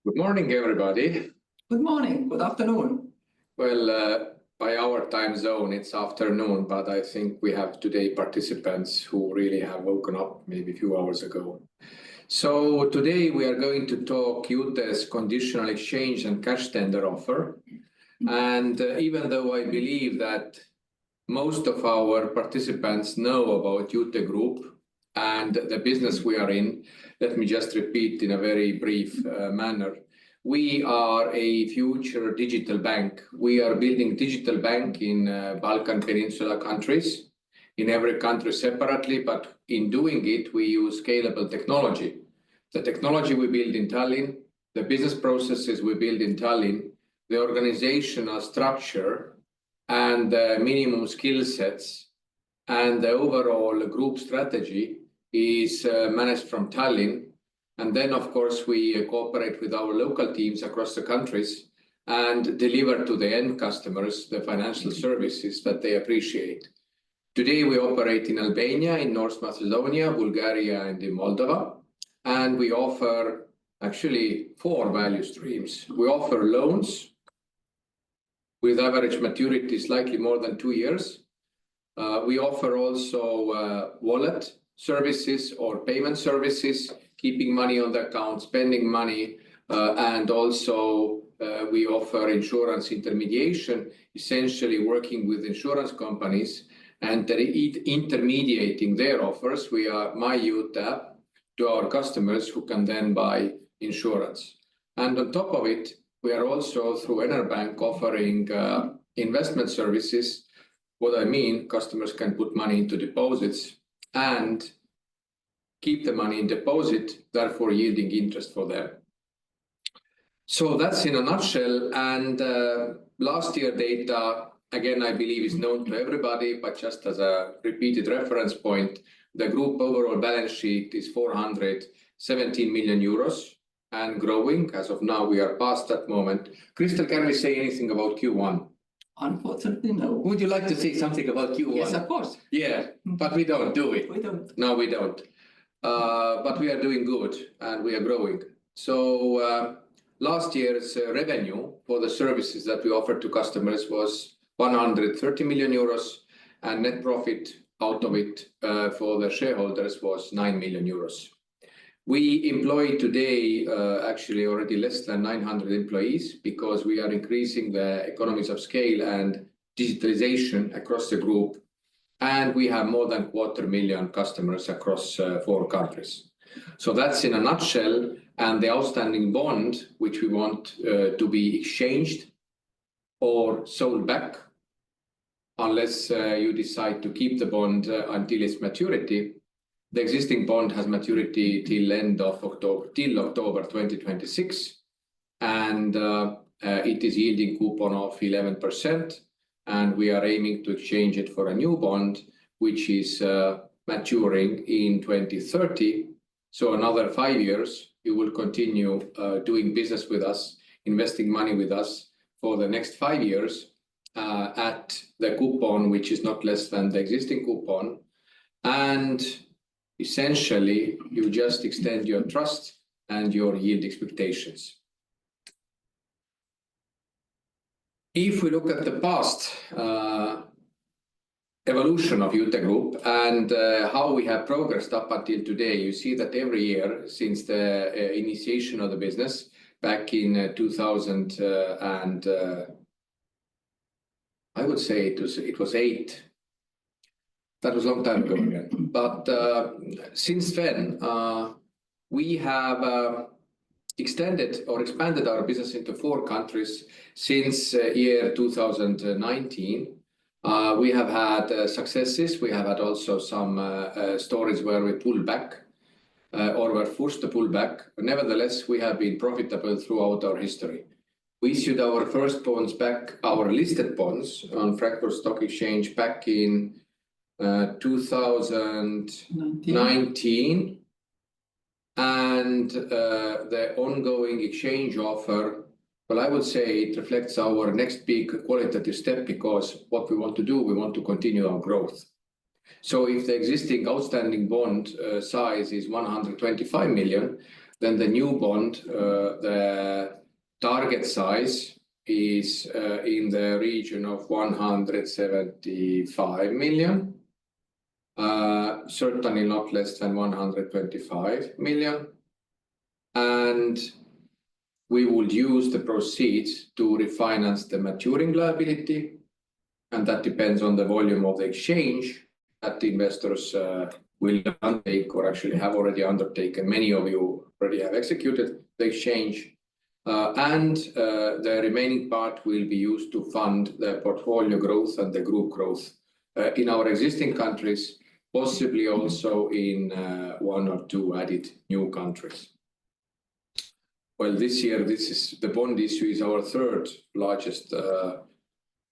Good morning, everybody. Good morning, good afternoon. Well, by our time zone, it's afternoon, but I think we have today participants who really have woken up maybe a few hours ago. So today we are going to talk Iute's conditional exchange and cash tender offer. And even though I believe that most of our participants know about Iute Group and the business we are in, let me just repeat in a very brief manner. We are a future digital bank. We are building digital bank in Balkan Peninsula countries, in every country separately, but in doing it, we use scalable technology. The technology we build in Tallinn, the business processes we build in Tallinn, the organizational structure and the minimum skill sets and the overall group strategy is managed from Tallinn. And then, of course, we cooperate with our local teams across the countries and deliver to the end customers the financial services that they appreciate. Today, we operate in Albania, in North Macedonia, Bulgaria, and in Moldova. And we offer actually 4 value streams. We offer loans with average maturity slightly more than 2 years. We offer also wallet services or payment services, keeping money on the account, spending money, and also we offer insurance intermediation, essentially working with insurance companies and intermediating their offers via My Iute app to our customers who can then buy insurance. And on top of it, we are also through Enerbank offering investment services. What I mean, customers can put money into deposits and keep the money in deposit, therefore yielding interest for them. So that's in a nutshell. And last year data, again, I believe is known to everybody, but just as a repeated reference point, the group overall balance sheet is 417 million euros and growing. As of now, we are past that moment. Crystal, can we say anything about Q1? Unfortunately, no. Would you like to say something about Q1? Yes, of course. Yeah, but we don't do it. We don't. No, we don't. But we are doing good and we are growing. So last year's revenue for the services that we offered to customers was 130 million euros and net profit out of it for the shareholders was 9 million euros. We employ today actually already less than 900 employees because we are increasing the economies of scale and digitalization across the group. And we have more than 250,000 customers across 4 countries. So that's in a nutshell. And the outstanding bond, which we want to be exchanged or sold back, unless you decide to keep the bond until its maturity. The existing bond has maturity till end of October, till October 2026. And it is yielding coupon of 11%. And we are aiming to exchange it for a new bond, which is maturing in 2030. So another 5 years, you will continue doing business with us, investing money with us for the next 5 years at the coupon, which is not less than the existing coupon. And essentially, you just extend your trust and your yield expectations. If we look at the past evolution of Iute Group and how we have progressed up until today, you see that every year since the initiation of the business back in 2000 and I would say it was 8. That was a long time ago again. But since then, we have extended or expanded our business into 4 countries since year 2019. We have had successes. We have had also some stories where we pulled back or were forced to pull back. Nevertheless, we have been profitable throughout our history. We issued our first bonds back, our listed bonds on Frankfurt Stock Exchange back in 2019. And the ongoing exchange offer, well, I would say it reflects our next big qualitative step because what we want to do, we want to continue our growth. So if the existing outstanding bond size is 125 million, Then the new bond, the target size is in the region of 175 million, certainly not less than 125 million. And we would use the proceeds to refinance the maturing liability, and that depends on the volume of the exchange that the investors will undertake or actually have already undertaken. Many of you already have executed the exchange. The remaining part will be used to fund the portfolio growth and the group growth in our existing countries, possibly also in one or two added new countries. Well, this year, the bond issue is our third largest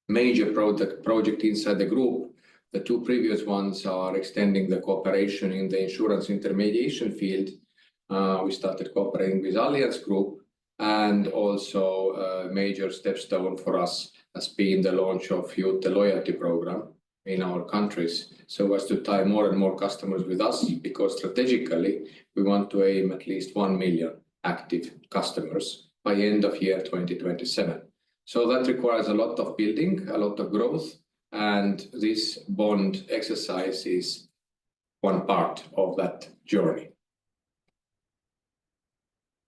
major project inside the group. The two previous ones are extending the cooperation in the insurance intermediation field. We started cooperating with Allianz Group, and also a major stepstone for us has been the launch of Iute loyalty program in our countries, so as to tie more and more customers with us, because strategically we want to aim at least 1 million active customers by end of year 2027. So that requires a lot of building, a lot of growth, and this bond exercise is one part of that journey.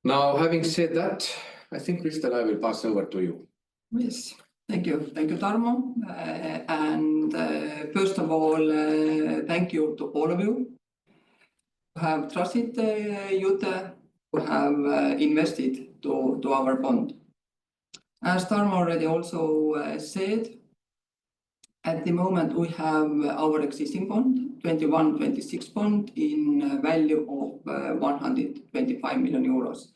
Now, having said that, I think, Kristel, I will pass over to you. Yes, thank you, Tarmo. First of all, thank you to all of you who have trusted Iute, who have invested to our bond. As Tarmo already also said, at the moment we have our existing bond, 21-26 bond, in value of 125 million euros.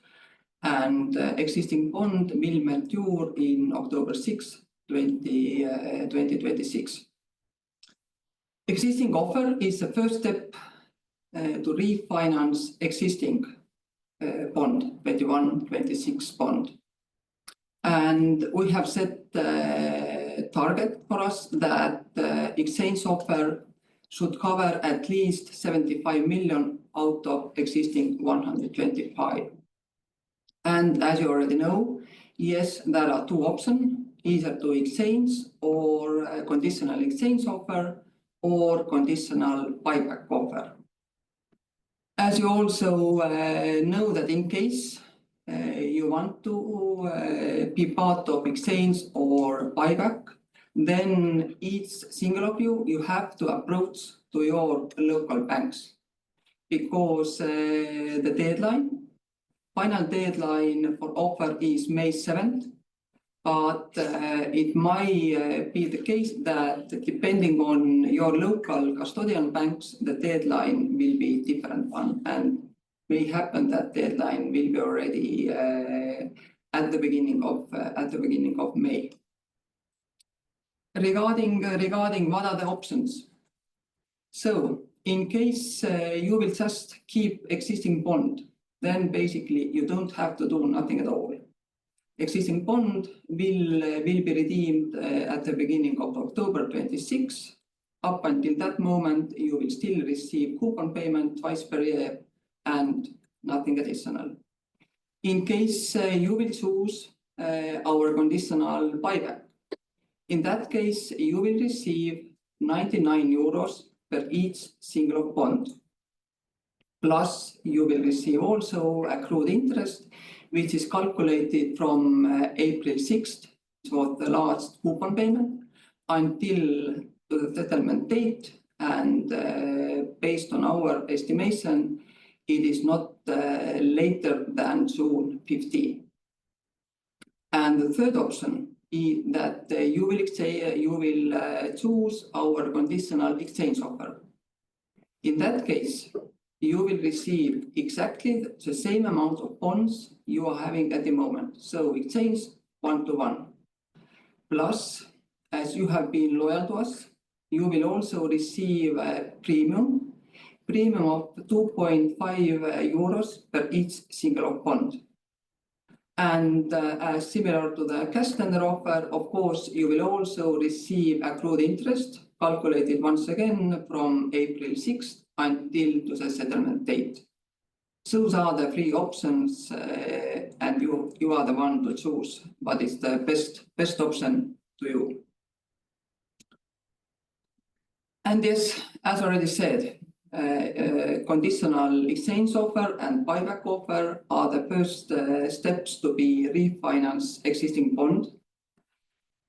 And existing bond will mature in October 6, 2026. Existing offer is the first step to refinance existing bond, 21-26 bond. And we have set the target for us that the exchange offer should cover at least 75 million out of existing 125. And as you already know, yes, there are two options, either to exchange or a conditional exchange offer or conditional buyback offer. As you also know that in case you want to be part of exchange or buyback, then each single of you have to approach to your local banks, because the final deadline for offer is May 7th, but it might be the case that depending on your local custodian banks, the deadline will be different one, and may happen that deadline will be already at the beginning of May. Regarding what are the options? So in case you will just keep existing bond, then basically you don't have to do nothing at all. Existing bond will be redeemed at the beginning of October 26. Up until that moment, you will still receive coupon payment twice per year and nothing additional. In case you will choose our conditional buyback, in that case, you will receive 99 euros per each single bond. Plus, you will receive also accrued interest, which is calculated from April 6th, for the last coupon payment, until the settlement date. And based on our estimation, it is not later than June 15. And the third option is that you will choose our conditional exchange offer. In that case, you will receive exactly the same amount of bonds you are having at the moment. So exchange 1-to-1. Plus, as you have been loyal to us, you will also receive a premium of 2.5 euros per each single bond. And similar to the cash tender offer, of course, you will also receive accrued interest, calculated once again from April 6th until to the settlement date. Those are the three options, and you are the one to choose what is the best option to you. And yes, as already said, conditional exchange offer and buyback offer are the first steps to be refinance existing bond.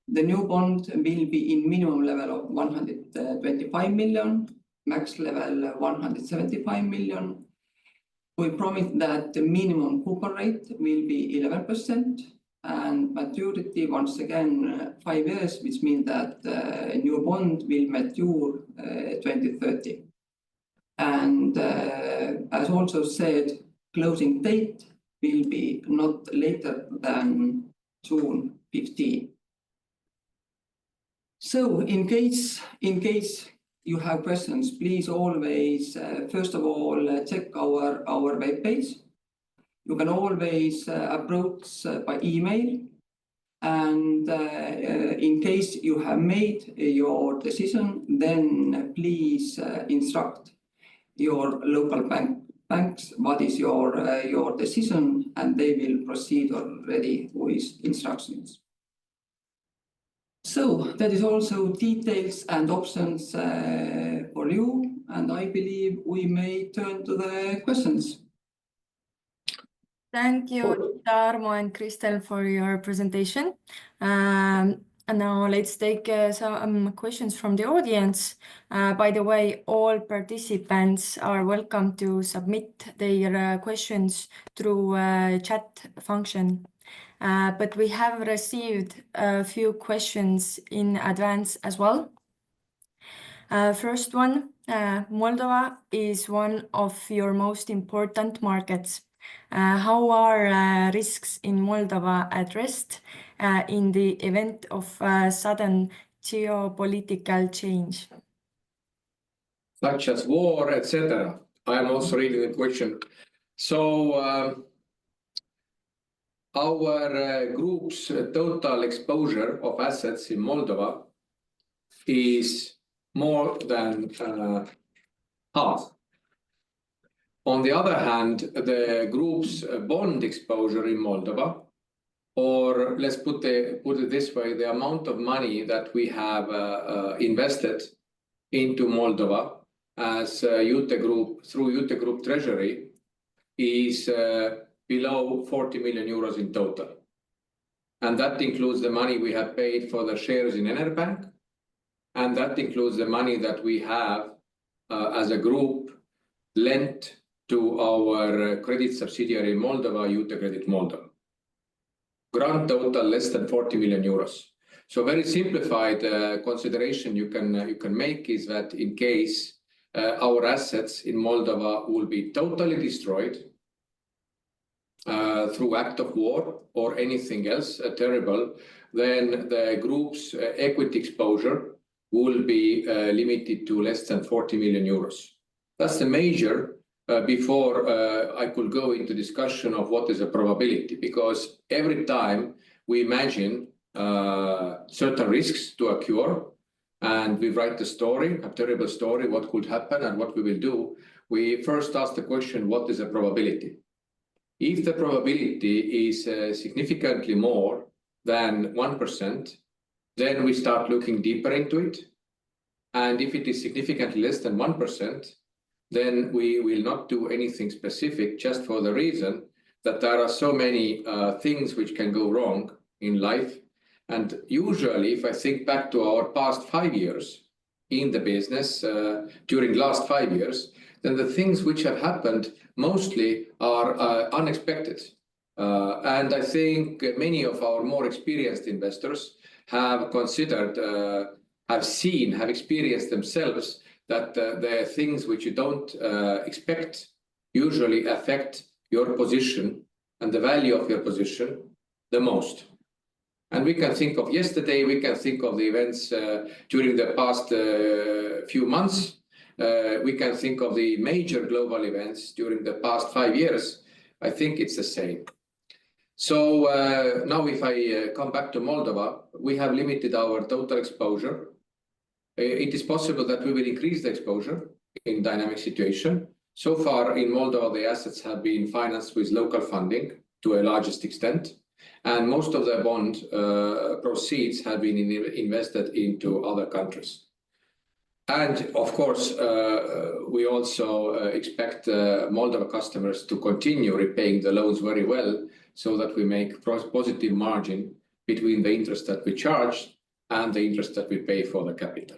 The new bond will be in minimum level of 125 million, max level 175 million. We promise that the minimum coupon rate will be 11% and maturity once again 5 years, which means that the new bond will mature 2030. And as also said, closing date will be not later than June 15. So in case you have questions, please always, first of all, check our webpage. You can always approach by email. And in case you have made your decision, then please instruct your local banks what is your decision, and they will proceed already with instructions. So that is also details and options for you, and I believe we may turn to the questions. Thank you, Tarmo and Kristel, for your presentation. And now let's take some questions from the audience. By the way, all participants are welcome to submit their questions through chat function. But we have received a few questions in advance as well. First one, Moldova is one of your most important markets. How are risks in Moldova addressed in the event of sudden geopolitical change? Such as war, etc. I am also reading the question. So our group's total exposure of assets in Moldova is more than half. On the other hand, the group's bond exposure in Moldova, or let's put it this way, the amount of money that we have invested into Moldova as Iute Group, through Iute Group Treasury, is below 40 million euros in total. And that includes the money we have paid for the shares in Enerbank, and that includes the money that we have as a group lent to our credit subsidiary in Moldova, Iute Credit Moldova. Grand total less than 40 million euros. So very simplified consideration you can make is that in case our assets in Moldova will be totally destroyed through act of war or anything else terrible, then the group's equity exposure will be limited to less than 40 million euros. That's the major before I could go into discussion of what is a probability, because every time we imagine certain risks to occur and we write the story, a terrible story, what could happen and what we will do, we first ask the question, what is the probability? If the probability is significantly more than 1%, then we start looking deeper into it. And if it is significantly less than 1%, then we will not do anything specific, just for the reason that there are so many things which can go wrong in life. And usually, if I think back to our past 5 years in the business, during last 5 years, then the things which have happened mostly are unexpected. And I think many of our more experienced investors have considered, have experienced themselves that the things which you don't expect usually affect your position and the value of your position the most. And we can think of yesterday, we can think of the events during the past few months. We can think of the major global events during the past 5 years. I think it's the same. So now if I come back to Moldova, we have limited our total exposure. It is possible that we will increase the exposure in dynamic situation, So far in Moldova, the assets have been financed with local funding to a largest extent, and most of the bond proceeds have been invested into other countries. And of course, we also expect Moldova customers to continue repaying the loans very well, so that we make positive margin between the interest that we charge and the interest that we pay for the capital.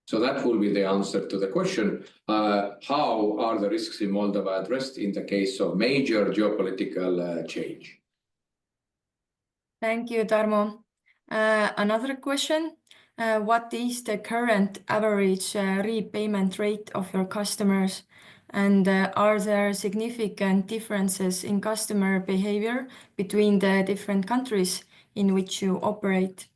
So that will be the answer to the question, how are the risks in Moldova addressed in the case of major geopolitical change? Thank you, Tarmo. Another question. What is the current average repayment rate of your customers? And are there significant differences in customer behavior between the different countries in which you operate?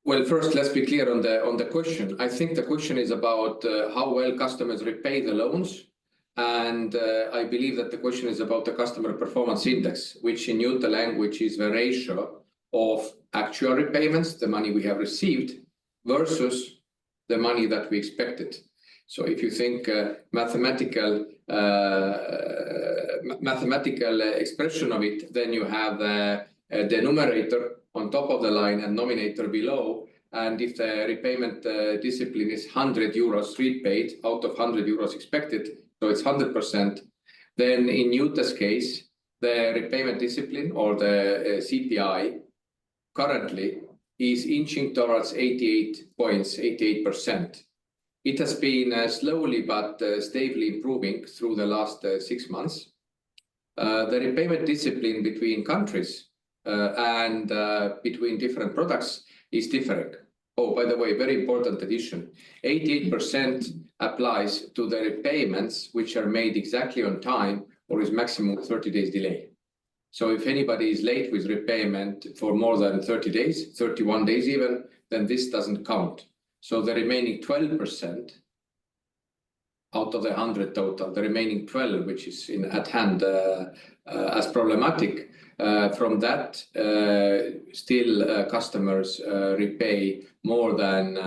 Well, first, let's be clear on the question. I think the question is about how well customers repay the loans. And I believe that the question is about the customer performance index, which in Iute language is the ratio of actual repayments, the money we have received, versus the money that we expected. So if you think mathematical expression of it, then you have the numerator on top of the line and nominator below. And if the repayment discipline is 100 euros repaid out of 100 euros expected, so it's 100%, then in Iute's case, the repayment discipline or the CPI currently is inching towards 88%. It has been slowly but stably improving through the last 6 months. The repayment discipline between countries and between different products is different. Oh, by the way, very important addition. 88% applies to the repayments which are made exactly on time or is maximum 30 days delay. So if anybody is late with repayment for more than 30 days, 31 days even, then this doesn't count. So the remaining 12% out of the 100 total, the remaining 12, which is at hand as problematic, from that, still customers repay more than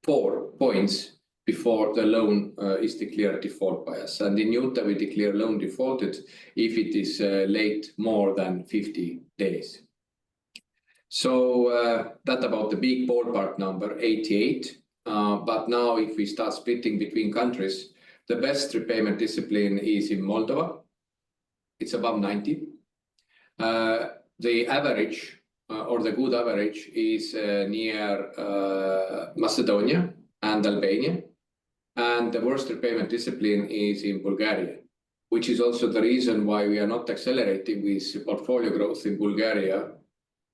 4 points before the loan is declared default by us. And in Iute, we declare loan defaulted if it is late more than 50 days. So that about the big ballpark number, 88. But now if we start splitting between countries, the best repayment discipline is in Moldova. It's above 90. The average or the good average is near Macedonia and Albania. And the worst repayment discipline is in Bulgaria, which is also the reason why we are not accelerating with portfolio growth in Bulgaria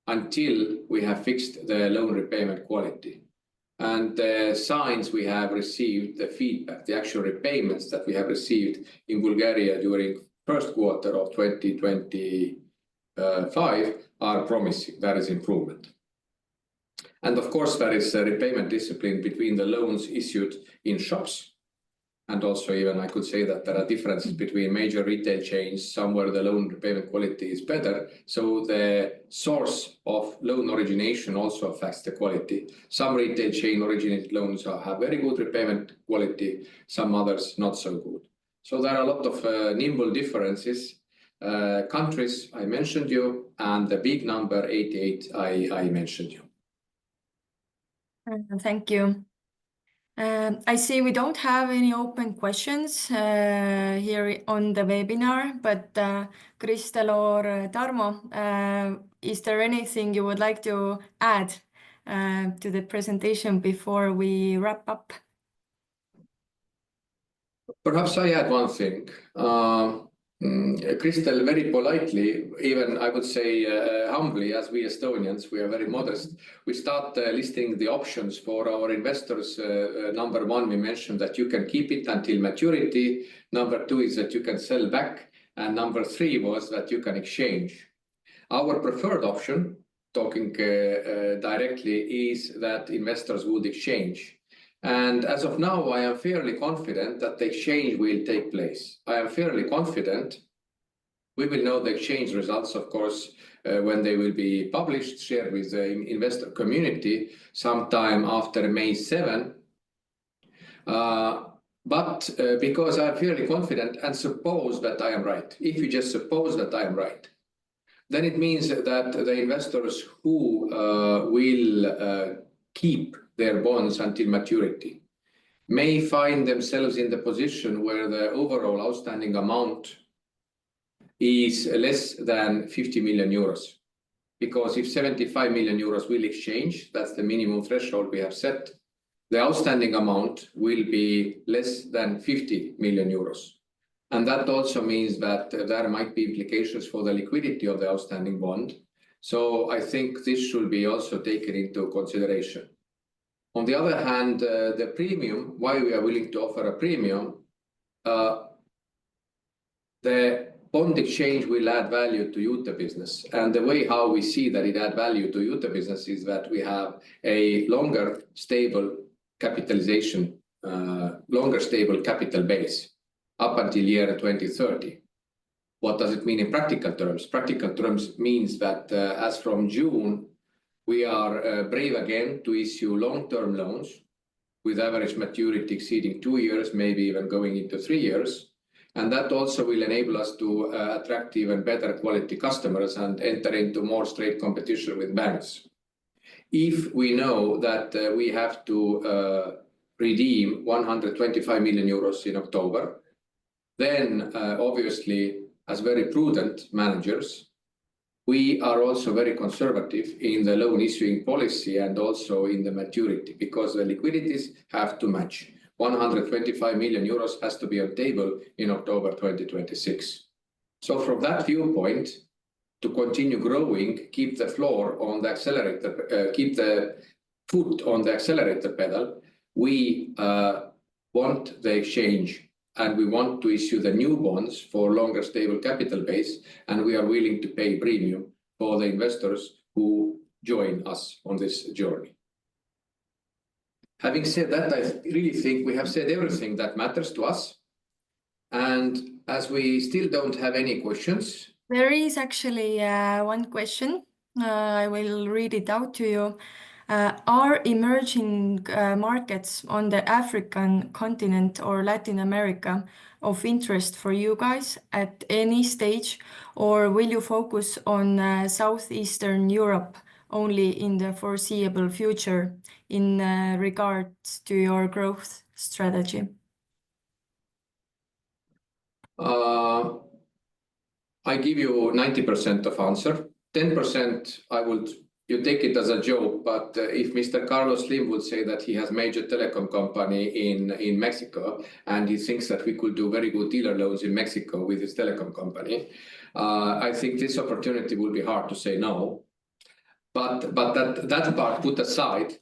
until we have fixed the loan repayment quality. And the signs we have received, the feedback, the actual repayments that we have received in Bulgaria during first quarter of 2025 are promising. That is improvement. And of course, there is a repayment discipline between the loans issued in shops. And also even I could say that there are differences between major retail chains, somewhere the loan repayment quality is better. So the source of loan origination also affects the quality. Some retail chain originated loans have very good repayment quality, some others not so good. So there are a lot of nimble differences. Countries, I mentioned you, and the big number 88, I mentioned you. Thank you. I see we don't have any open questions here on the webinar, but Kristel or Tarmo, is there anything you would like to add to the presentation before we wrap up? Perhaps I add one thing. Kristel, very politely, even I would say humbly, as we Estonians, we are very modest. We start listing the options for our investors. Number one, we mentioned that you can keep it until maturity. Number two is that you can sell back. And number three was that you can exchange. Our preferred option, talking directly, is that investors would exchange. And as of now, I am fairly confident that the exchange will take place. I am fairly confident. We will know the exchange results, of course, when they will be published, shared with the investor community sometime after May 7, But because I'm fairly confident and suppose that I am right, if you just suppose that I am right, then it means that the investors who will keep their bonds until maturity may find themselves in the position where the overall outstanding amount is less than 50 million euros. Because if 75 million euros will exchange, that's the minimum threshold we have set, the outstanding amount will be less than 50 million euros. And that also means that there might be implications for the liquidity of the outstanding bond. So I think this should be also taken into consideration. On the other hand, the premium, why we are willing to offer a premium, the bond exchange will add value to Iute business. And the way how we see that it add value to Iute business is that we have a longer stable capitalization, longer stable capital base up until year 2030. What does it mean in practical terms? Practical terms means that as from June, we are brave again to issue long-term loans with average maturity exceeding 2 years, maybe even going into 3 years. And that also will enable us to attract even better quality customers and enter into more straight competition with banks. If we know that we have to redeem 125 million euros in October, then obviously, as very prudent managers, we are also very conservative in the loan issuing policy and also in the maturity, because the liquidities have to match. 125 million euros has to be on table in October 2026. So from that viewpoint, to continue growing, keep the floor on the accelerator, keep the foot on the accelerator pedal, we want the exchange and we want to issue the new bonds for longer stable capital base, and we are willing to pay premium for the investors who join us on this journey. Having said that, I really think we have said everything that matters to us. And as we still don't have any questions. There is actually one question. I will read it out to you. Are emerging markets on the African continent or Latin America of interest for you guys at any stage, or will you focus on Southeastern Europe only in the foreseeable future in regards to your growth strategy? I give you 90% of answer. 10% you take it as a joke, but if Mr. Carlos Slim would say that he has major telecom company in Mexico and he thinks that we could do very good dealer loans in Mexico with his telecom company, I think this opportunity will be hard to say no. But that part put aside,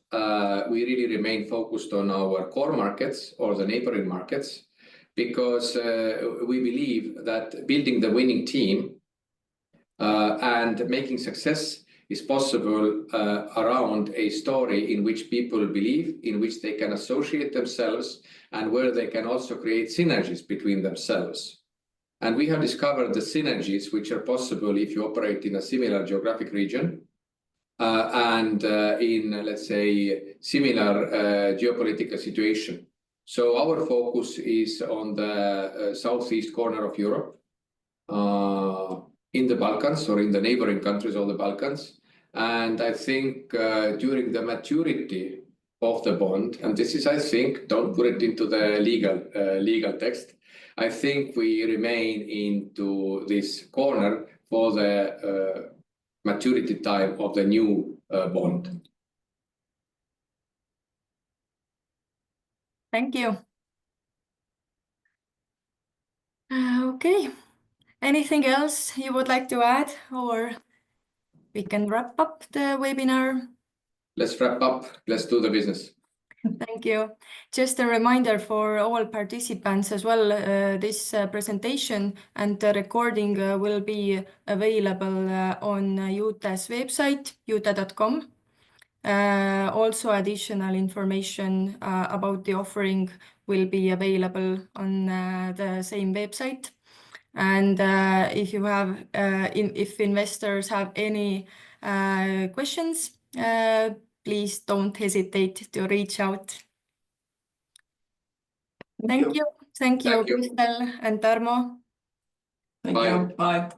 we really remain focused on our core markets or the neighboring markets, because we believe that building the winning team and making success is possible around a story in which people believe, in which they can associate themselves, and where they can also create synergies between themselves. And we have discovered the synergies which are possible if you operate in a similar geographic region and in, let's say, similar geopolitical situation. So our focus is on the southeast corner of Europe, in the Balkans or in the neighboring countries of the Balkans. And I think during the maturity of the bond, and this is, I think, don't put it into the legal text, I think we remain into this corner for the maturity time of the new bond. Thank you. Okay. Anything else you would like to add, or we can wrap up the webinar? Let's wrap up. Let's do the business. Thank you. Just a reminder for all participants as well, this presentation and the recording will be available on Iute's website, iute.com. Also, additional information about the offering will be available on the same website. And if you have, if investors have any questions, please don't hesitate to reach out. Thank you. Thank you, Thank you. Kristel and Tarmo. Thank Bye. you. Bye.